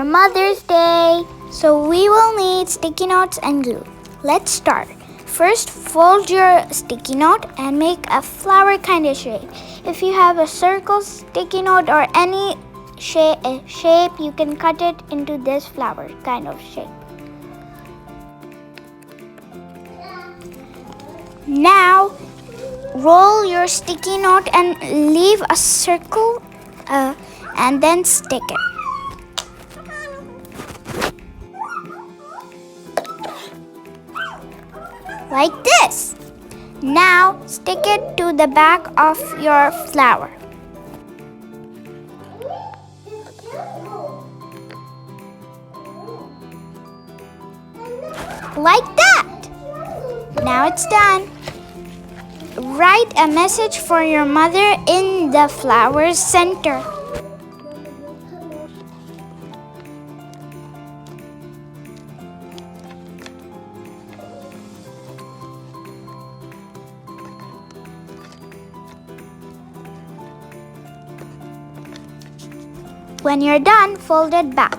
for Mother's Day. So we will need sticky notes and glue. Let's start. First, fold your sticky note and make a flower kind of shape. If you have a circle sticky note or any shape, you can cut it into this flower kind of shape. Now, roll your sticky note and leave a circle and then stick it. Like this. Now, stick it to the back of your flower. Like that. Now it's done. Write a message for your mother in the flower's center. When you're done, fold it back.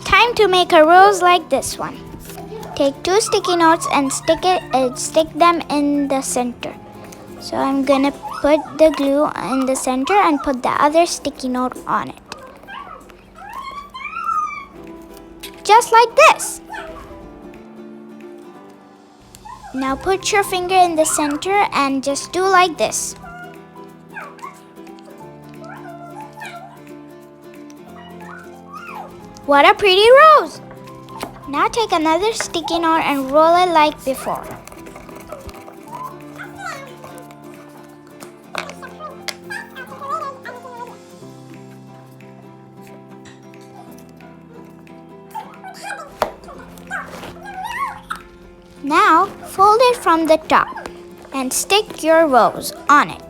Time to make a rose like this one. Take 2 sticky notes and stick them in the center. So I'm gonna put the glue in the center and put the other sticky note on it. Just like this. Now put your finger in the center and just do like this. What a pretty rose! Now take another sticky note and roll it like before. Now fold it from the top and stick your rose on it.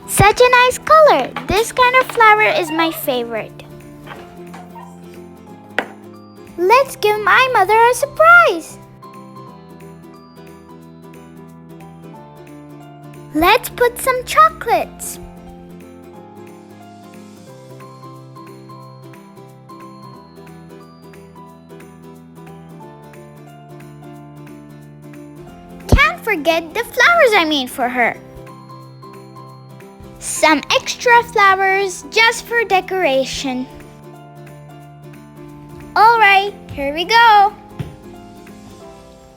Such a nice color! This kind of flower is my favorite. Let's give my mother a surprise! Let's put some chocolates. Can't forget the flowers I made for her. Some extra flowers just for decoration. Alright, here we go.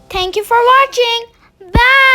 Thank you for watching. Bye!